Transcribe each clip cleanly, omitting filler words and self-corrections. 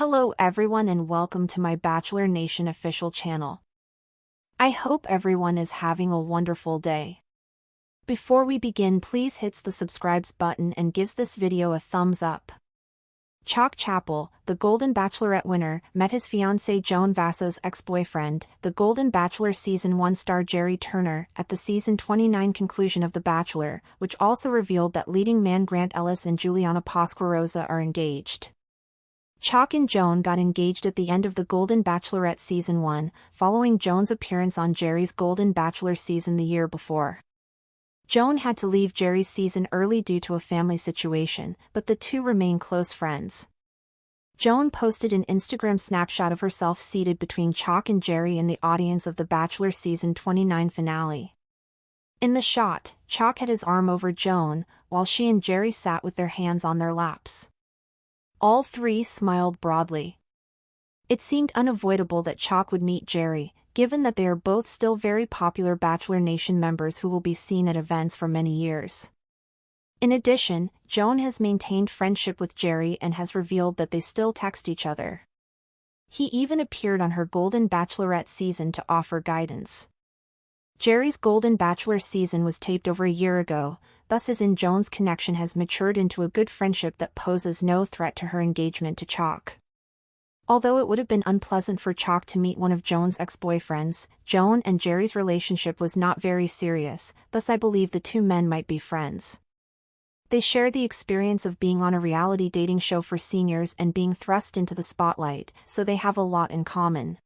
Hello everyone and welcome to my Bachelor Nation official channel. I hope everyone is having a wonderful day. Before we begin, please hit the subscribe button and gives this video a thumbs up. Chock Chapple, the Golden Bachelorette winner, met his fiancée Joan Vassos' ex-boyfriend, the Golden Bachelor Season 1 star Jerry Turner, at the Season 29 conclusion of The Bachelor, which also revealed that leading man Grant Ellis and Juliana Pasquarosa are engaged. Chock and Joan got engaged at the end of the Golden Bachelorette Season 1, following Joan's appearance on Jerry's Golden Bachelor season the year before. Joan had to leave Jerry's season early due to a family situation, but the two remain close friends. Joan posted an Instagram snapshot of herself seated between Chock and Jerry in the audience of The Bachelor Season 29 finale. In the shot, Chock had his arm over Joan, while she and Jerry sat with their hands on their laps. All three smiled broadly. It seemed unavoidable that Chock would meet Jerry, given that they are both still very popular Bachelor Nation members who will be seen at events for many years. In addition, Joan has maintained friendship with Jerry and has revealed that they still text each other. He even appeared on her Golden Bachelorette season to offer guidance. Jerry's Golden Bachelor season was taped over a year ago, thus his and Joan's connection has matured into a good friendship that poses no threat to her engagement to Chock. Although it would have been unpleasant for Chock to meet one of Joan's ex-boyfriends, Joan and Jerry's relationship was not very serious, thus I believe the two men might be friends. They share the experience of being on a reality dating show for seniors and being thrust into the spotlight, so they have a lot in common.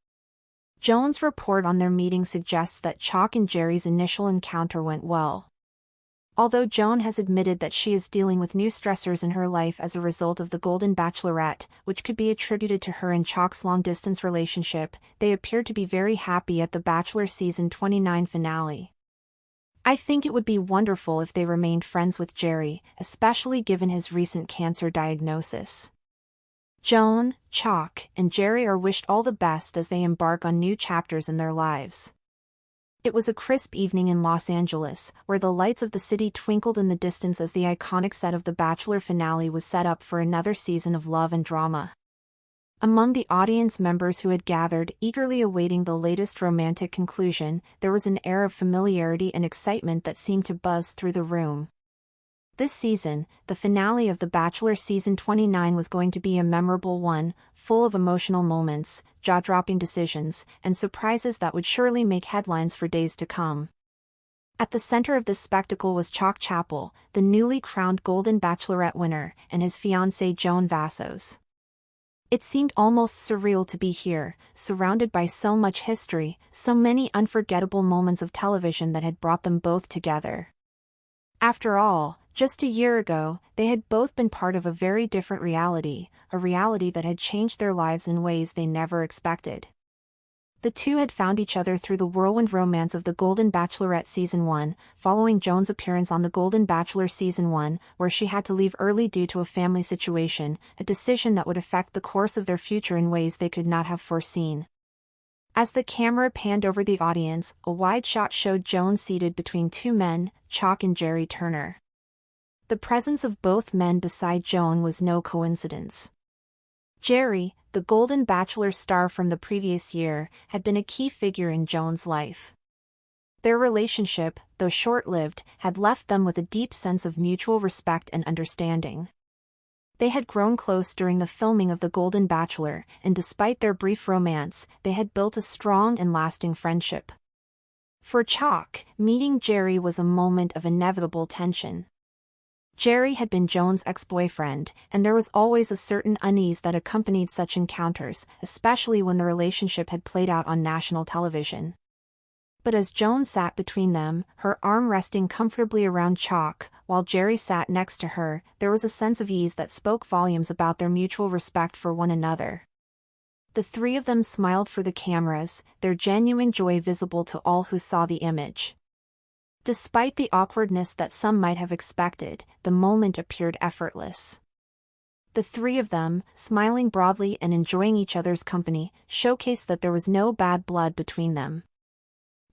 Joan's report on their meeting suggests that Chock and Jerry's initial encounter went well. Although Joan has admitted that she is dealing with new stressors in her life as a result of the Golden Bachelorette, which could be attributed to her and Chock's long-distance relationship, they appeared to be very happy at the Bachelor Season 29 finale. I think it would be wonderful if they remained friends with Jerry, especially given his recent cancer diagnosis. Joan, Chock, and Jerry are wished all the best as they embark on new chapters in their lives. It was a crisp evening in Los Angeles, where the lights of the city twinkled in the distance as the iconic set of The Bachelor finale was set up for another season of love and drama. Among the audience members who had gathered, eagerly awaiting the latest romantic conclusion, there was an air of familiarity and excitement that seemed to buzz through the room. This season, the finale of The Bachelor Season 29 was going to be a memorable one, full of emotional moments, jaw-dropping decisions, and surprises that would surely make headlines for days to come. At the center of this spectacle was Chock Chapple, the newly crowned Golden Bachelorette winner, and his fiancée Joan Vassos. It seemed almost surreal to be here, surrounded by so much history, so many unforgettable moments of television that had brought them both together. After all, just a year ago, they had both been part of a very different reality, a reality that had changed their lives in ways they never expected. The two had found each other through the whirlwind romance of the Golden Bachelorette Season 1, following Joan's appearance on the Golden Bachelor Season 1, where she had to leave early due to a family situation, a decision that would affect the course of their future in ways they could not have foreseen. As the camera panned over the audience, a wide shot showed Joan seated between two men, Chock and Jerry Turner. The presence of both men beside Joan was no coincidence. Jerry, the Golden Bachelor star from the previous year, had been a key figure in Joan's life. Their relationship, though short-lived, had left them with a deep sense of mutual respect and understanding. They had grown close during the filming of The Golden Bachelor, and despite their brief romance, they had built a strong and lasting friendship. For Chock, meeting Jerry was a moment of inevitable tension. Jerry had been Joan's ex-boyfriend, and there was always a certain unease that accompanied such encounters, especially when the relationship had played out on national television. But as Joan sat between them, her arm resting comfortably around Chock, while Jerry sat next to her, there was a sense of ease that spoke volumes about their mutual respect for one another. The three of them smiled for the cameras, their genuine joy visible to all who saw the image. Despite the awkwardness that some might have expected, the moment appeared effortless. The three of them, smiling broadly and enjoying each other's company, showcased that there was no bad blood between them.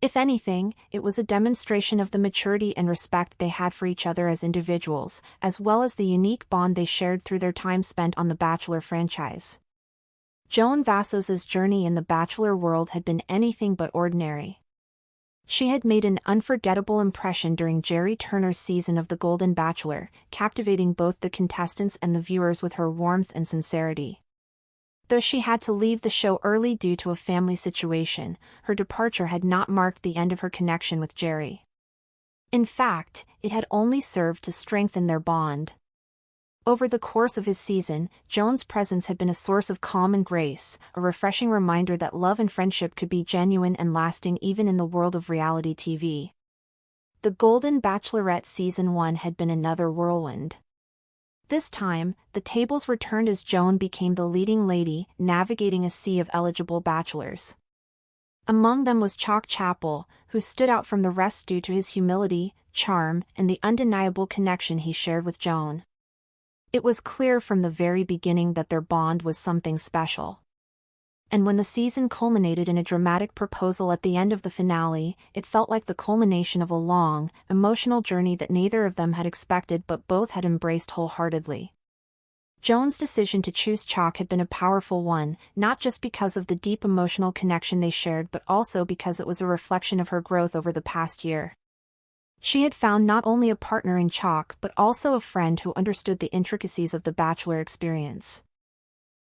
If anything, it was a demonstration of the maturity and respect they had for each other as individuals, as well as the unique bond they shared through their time spent on the Bachelor franchise. Joan Vassos's journey in the Bachelor world had been anything but ordinary. She had made an unforgettable impression during Jerry Turner's season of The Golden Bachelor, captivating both the contestants and the viewers with her warmth and sincerity. Though she had to leave the show early due to a family situation, her departure had not marked the end of her connection with Jerry. In fact, it had only served to strengthen their bond. Over the course of his season, Joan's presence had been a source of calm and grace, a refreshing reminder that love and friendship could be genuine and lasting even in the world of reality TV. The Golden Bachelorette Season 1 had been another whirlwind. This time, the tables were turned as Joan became the leading lady, navigating a sea of eligible bachelors. Among them was Chock Chapple, who stood out from the rest due to his humility, charm, and the undeniable connection he shared with Joan. It was clear from the very beginning that their bond was something special. And when the season culminated in a dramatic proposal at the end of the finale, it felt like the culmination of a long, emotional journey that neither of them had expected but both had embraced wholeheartedly. Joan's decision to choose Chock had been a powerful one, not just because of the deep emotional connection they shared but also because it was a reflection of her growth over the past year. She had found not only a partner in Chock but also a friend who understood the intricacies of the Bachelor experience.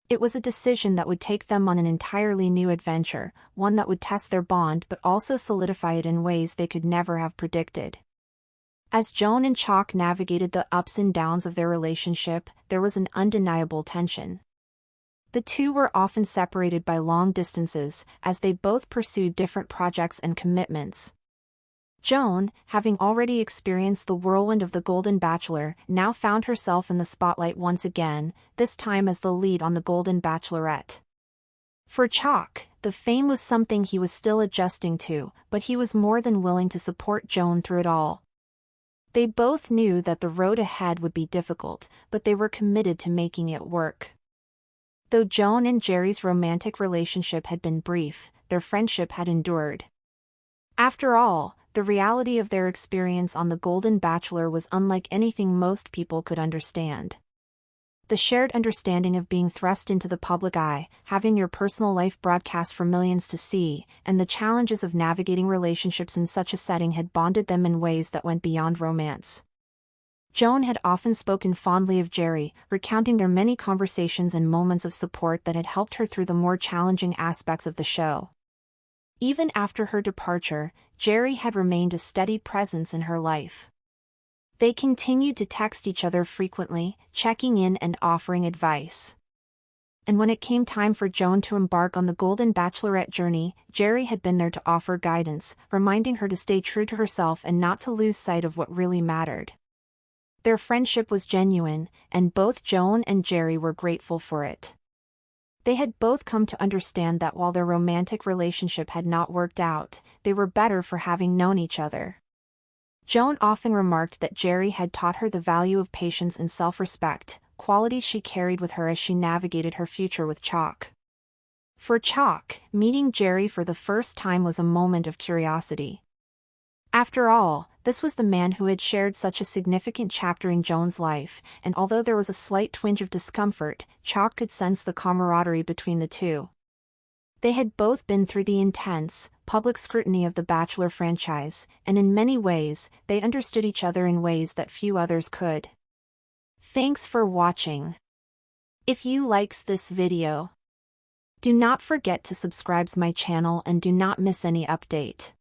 It was a decision that would take them on an entirely new adventure, one that would test their bond but also solidify it in ways they could never have predicted. As Joan and Chock navigated the ups and downs of their relationship, there was an undeniable tension. The two were often separated by long distances, as they both pursued different projects and commitments. Joan, having already experienced the whirlwind of The Golden Bachelor, now found herself in the spotlight once again, this time as the lead on The Golden Bachelorette. For Chock, the fame was something he was still adjusting to, but he was more than willing to support Joan through it all. They both knew that the road ahead would be difficult, but they were committed to making it work. Though Joan and Jerry's romantic relationship had been brief, their friendship had endured. After all, the reality of their experience on The Golden Bachelor was unlike anything most people could understand. The shared understanding of being thrust into the public eye, having your personal life broadcast for millions to see, and the challenges of navigating relationships in such a setting had bonded them in ways that went beyond romance. Joan had often spoken fondly of Jerry, recounting their many conversations and moments of support that had helped her through the more challenging aspects of the show. Even after her departure, Jerry had remained a steady presence in her life. They continued to text each other frequently, checking in and offering advice. And when it came time for Joan to embark on the Golden Bachelorette journey, Jerry had been there to offer guidance, reminding her to stay true to herself and not to lose sight of what really mattered. Their friendship was genuine, and both Joan and Jerry were grateful for it. They had both come to understand that while their romantic relationship had not worked out, they were better for having known each other. Joan often remarked that Jerry had taught her the value of patience and self-respect, qualities she carried with her as she navigated her future with Chock. For Chock, meeting Jerry for the first time was a moment of curiosity. After all, this was the man who had shared such a significant chapter in Joan's life, and although there was a slight twinge of discomfort, Chock could sense the camaraderie between the two. They had both been through the intense, public scrutiny of the Bachelor franchise, and in many ways, they understood each other in ways that few others could. Thanks for watching. If you likes this video, do not forget to subscribe my channel and do not miss any update.